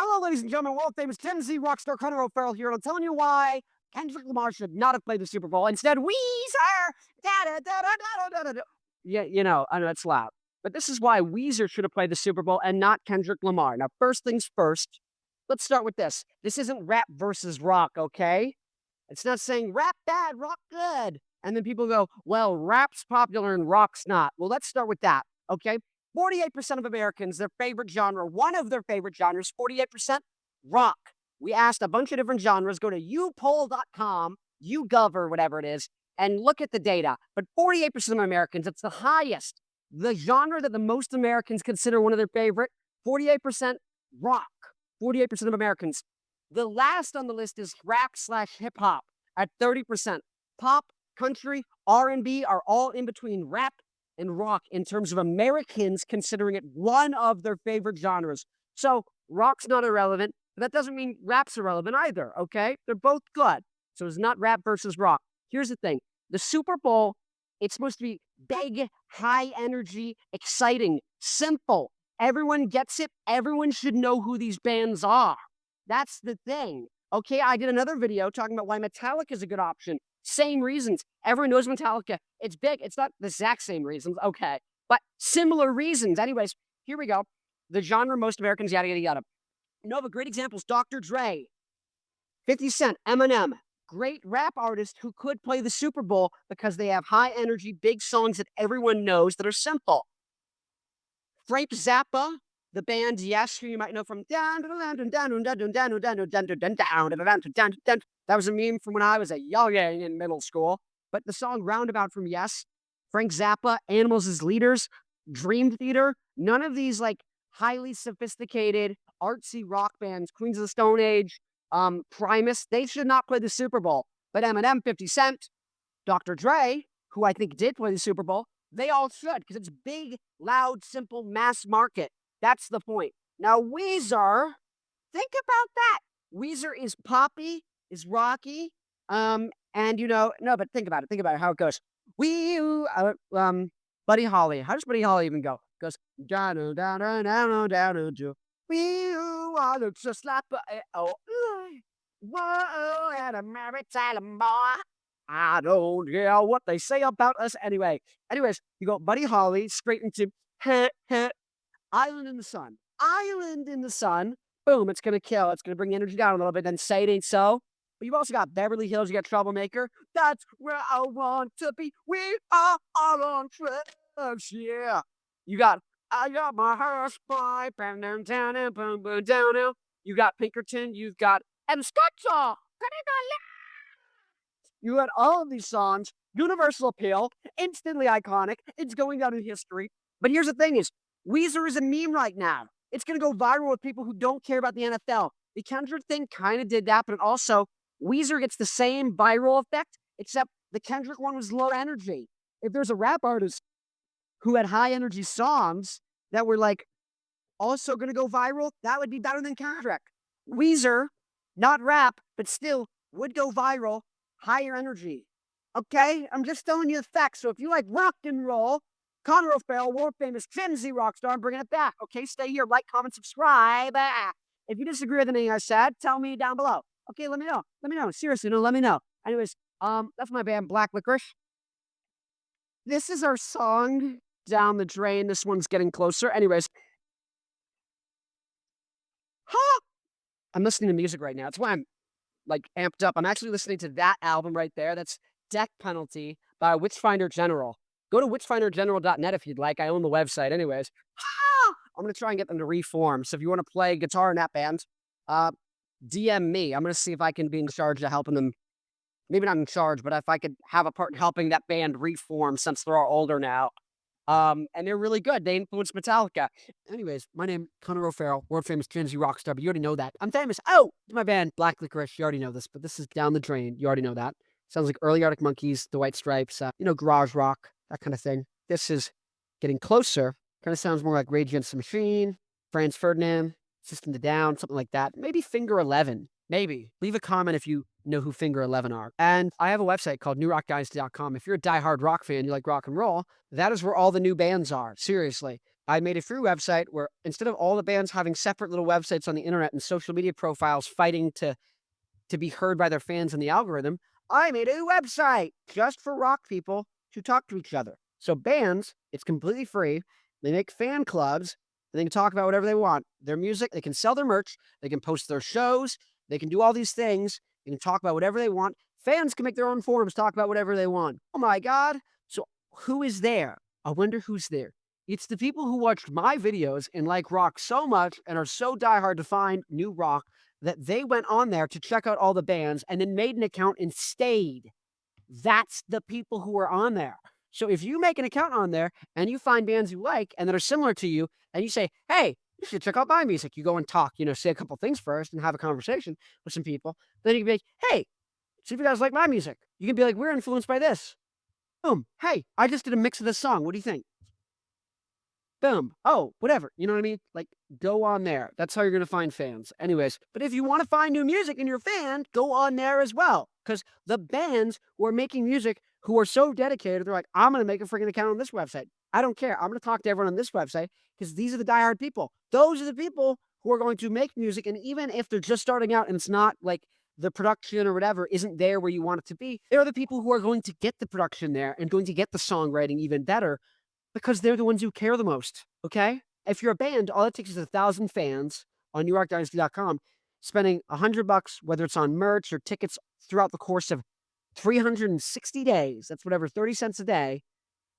Hello, ladies and gentlemen, world famous Tennessee rock star Farrell here, and I'm telling you why Kendrick Lamar should not have played the Super Bowl. Instead, Weezer! Da-da-da-da-da-da-da-da. Yeah, I know it's loud. But this is why Weezer should have played the Super Bowl and not Kendrick Lamar. Now, first things first, let's start with this. This isn't rap versus rock, okay? It's not saying rap bad, rock good. And then people go, well, rap's popular and rock's not. Well, let's start with that, okay? 48% of Americans, their favorite genre, one of their favorite genres, 48%, rock. We asked a bunch of different genres. Go to upoll.com, YouGov or whatever it is, and look at the data. But 48% of Americans, it's the highest. The genre that the most Americans consider one of their favorite, 48% rock. 48% of Americans. The last on the list is rap/hip hop at 30%. Pop, country, R&B are all in between rap and rock in terms of Americans considering it one of their favorite genres. So rock's not irrelevant, but that doesn't mean rap's irrelevant either, okay? They're both good. So it's not rap versus rock. Here's the thing. The Super Bowl, it's supposed to be big, high energy, exciting, simple. Everyone gets it. Everyone should know who these bands are. That's the thing. Okay, I did another video talking about why Metallica is a good option. Same reasons. Everyone knows Metallica. It's big. It's not the exact same reasons, okay, but similar reasons. Anyways, here we go. The genre most Americans, yada, yada, yada. But great examples. Dr. Dre, 50 Cent, Eminem. Great rap artists who could play the Super Bowl because they have high energy, big songs that everyone knows that are simple. Frank Zappa, the band Yes, who you might know from that was a meme from when I was a youngin' in middle school. But the song Roundabout from Yes, Frank Zappa, Animals as Leaders, Dream Theater, none of these like highly sophisticated, artsy rock bands, Queens of the Stone Age, Primus, they should not play the Super Bowl. But Eminem, 50 Cent, Dr. Dre, who I think did play the Super Bowl, they all should because it's big, loud, simple, mass market. That's the point. Now, Weezer, think about that. Weezer is poppy, is rocky, and no, but think about it, how it goes. Buddy Holly. How does Buddy Holly even go? It goes, down, down, down, down, down, down, I look just like, whoa, and a maritime boy. I don't care what they say about us anyway. Anyways, you go Buddy Holly straight into Island in the Sun. Island in the Sun. Boom, it's going to kill. It's going to bring the energy down a little bit. Then Say It Ain't So. But you've also got Beverly Hills. You got Troublemaker. That's where I want to be. We are all on drugs. Yeah. I got my horse pipe and down, down, and boom, boom, down, down. You got Pinkerton. You've got and Scotcha. You got all of these songs, universal appeal, instantly iconic. It's going down in history. But here's the thing is, Weezer is a meme right now. It's going to go viral with people who don't care about the NFL. The Kendrick thing kind of did that, but also, Weezer gets the same viral effect, except the Kendrick one was low energy. If there's a rap artist who had high energy songs that were like also going to go viral, that would be better than Kendrick. Weezer, not rap, but still would go viral, higher energy. Okay? I'm just telling you the facts. So if you like rock and roll, Farrell, world famous Gen Z rock star, I'm bringing it back. Okay, stay here, like, comment, subscribe. If you disagree with anything I said, tell me down below. Okay, let me know. Let me know. Seriously, no, let me know. Anyways, that's my band, Black Licorice. This is our song, Down the Drain. This one's getting closer. Anyways. I'm listening to music right now. That's why I'm, like, amped up. I'm actually listening to that album right there. That's Death Penalty by Witchfinder General. Go to witchfindergeneral.net if you'd like. I own the website. Anyways, I'm going to try and get them to reform. So if you want to play guitar in that band, DM me. I'm going to see if I can be in charge of helping them. Maybe not in charge, but if I could have a part in helping that band reform since they're all older now. And they're really good. They influenced Metallica. Anyways, my name is Farrell, world famous Gen Z rock star, but you already know that. I'm famous. Oh, my band, Black Licorice. You already know this, but this is Down the Drain. You already know that. Sounds like early Arctic Monkeys, The White Stripes, garage rock, that kind of thing. This is getting closer. Kind of sounds more like Rage Against the Machine, Franz Ferdinand, System of a Down, something like that. Maybe Finger 11. Maybe. Leave a comment if you know who Finger 11 are. And I have a website called newrockguys.com. If you're a diehard rock fan, you like rock and roll, that is where all the new bands are. Seriously. I made a free website where instead of all the bands having separate little websites on the internet and social media profiles fighting to be heard by their fans in the algorithm, I made a website just for rock people to talk to each other. So bands, it's completely free. They make fan clubs, and they can talk about whatever they want. Their music, they can sell their merch, they can post their shows, they can do all these things, they can talk about whatever they want. Fans can make their own forums, talk about whatever they want. Oh my God. So who is there? I wonder who's there. It's the people who watched my videos and like rock so much and are so diehard to find new rock that they went on there to check out all the bands and then made an account and stayed. That's the people who are on there. So if you make an account on there and you find bands you like and that are similar to you, and you say, hey, you should check out my music, you go and talk, say a couple things first and have a conversation with some people. Then you can be like, hey, see if you guys like my music. You can be like, we're influenced by this. Boom. Hey, I just did a mix of this song. What do you think? Boom. Oh, whatever. You know what I mean? Like, go on there. That's how you're going to find fans. Anyways, but if you want to find new music and you're a fan, go on there as well. Because the bands who are making music who are so dedicated, they're like, I'm going to make a freaking account on this website. I don't care. I'm going to talk to everyone on this website because these are the diehard people. Those are the people who are going to make music. And even if they're just starting out and it's not like the production or whatever isn't there where you want it to be, they're the people who are going to get the production there and going to get the songwriting even better because they're the ones who care the most, okay? If you're a band, all it takes is 1,000 fans on NewRockDynasty.com spending $100, whether it's on merch or tickets throughout the course of 360 days. That's whatever, 30 cents a day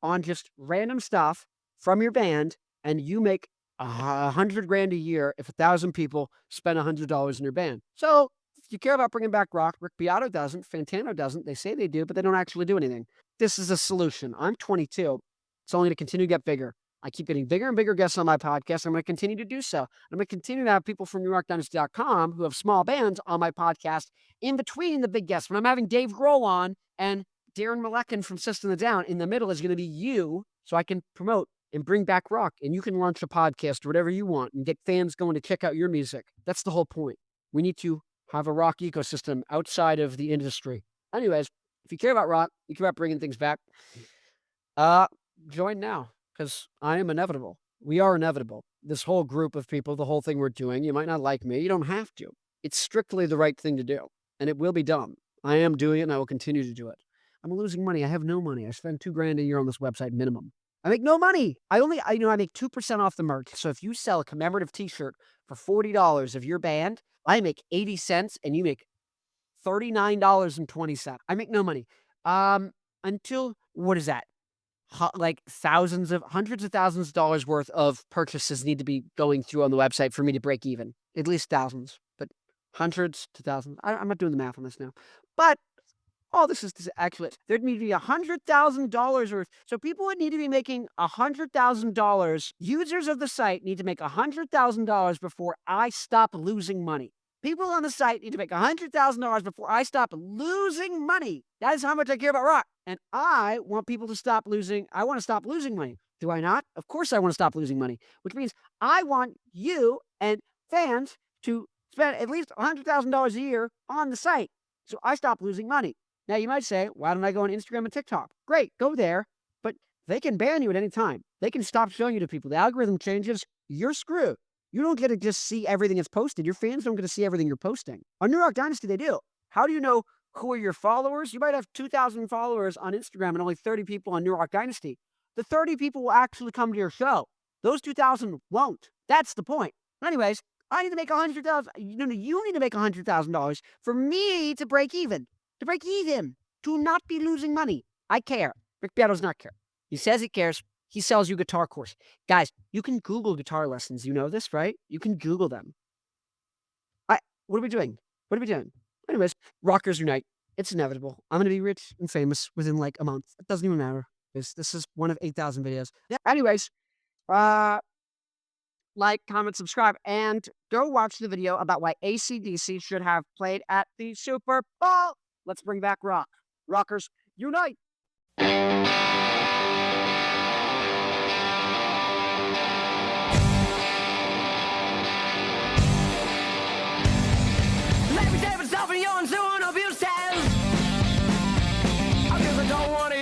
on just random stuff from your band, and you make $100,000 a year if 1,000 people spend $100 in your band. So if you care about bringing back rock, Rick Beato doesn't, Fantano doesn't. They say they do, but they don't actually do anything. This is a solution. I'm 22. It's only to continue to get bigger. I keep getting bigger and bigger guests on my podcast. I'm going to continue to do so. I'm going to continue to have people from NewRockDynasty.com who have small bands on my podcast in between the big guests. When I'm having Dave Grohl on and Darren Malekin from System of a Down, in the middle is going to be you, so I can promote and bring back rock, and you can launch a podcast or whatever you want and get fans going to check out your music. That's the whole point. We need to have a rock ecosystem outside of the industry. Anyways, if you care about rock, you care about bringing things back, join now, because I am inevitable. We are inevitable. This whole group of people, the whole thing we're doing, you might not like me. You don't have to. It's strictly the right thing to do, and it will be done. I am doing it, and I will continue to do it. I'm losing money. I have no money. I spend $2,000 a year on this website minimum. I make no money. I make 2% off the merch. So if you sell a commemorative t-shirt for $40 of your band, I make 80 cents, and you make $39.20. I make no money. Until, what is that? Like hundreds of thousands of dollars worth of purchases need to be going through on the website for me to break even. At least thousands, but hundreds to thousands. I'm not doing the math on this now. But all this is actually, there'd need to be $100,000 worth. So people would need to be making $100,000. Users of the site need to make $100,000 before I stop losing money. People on the site need to make $100,000 before I stop losing money. That is how much I care about rock. And I want people to stop losing. I want to stop losing money. Do I not? Of course I want to stop losing money, which means I want you and fans to spend at least $100,000 a year on the site. So I stop losing money. Now you might say, why don't I go on Instagram and TikTok? Great, go there. But they can ban you at any time. They can stop showing you to people. The algorithm changes. You're screwed. You don't get to just see everything that's posted. Your fans don't get to see everything you're posting. On New Rock Dynasty, they do. How do you know who are your followers? You might have 2,000 followers on Instagram and only 30 people on New Rock Dynasty. The 30 people will actually come to your show. Those 2,000 won't. That's the point. Anyways, I need to make $100,000. You need to make $100,000 for me to break even. To break even. To not be losing money. I care. Rick Beato does not care. He says he cares. He sells you guitar course. Guys, you can Google guitar lessons. You know this, right? You can Google them. What are we doing? What are we doing? Anyways, rockers unite. It's inevitable. I'm going to be rich and famous within like a month. It doesn't even matter. This is one of 8,000 videos. Yeah. Anyways, like, comment, subscribe, and go watch the video about why AC/DC should have played at the Super Bowl. Let's bring back rock. Rockers unite.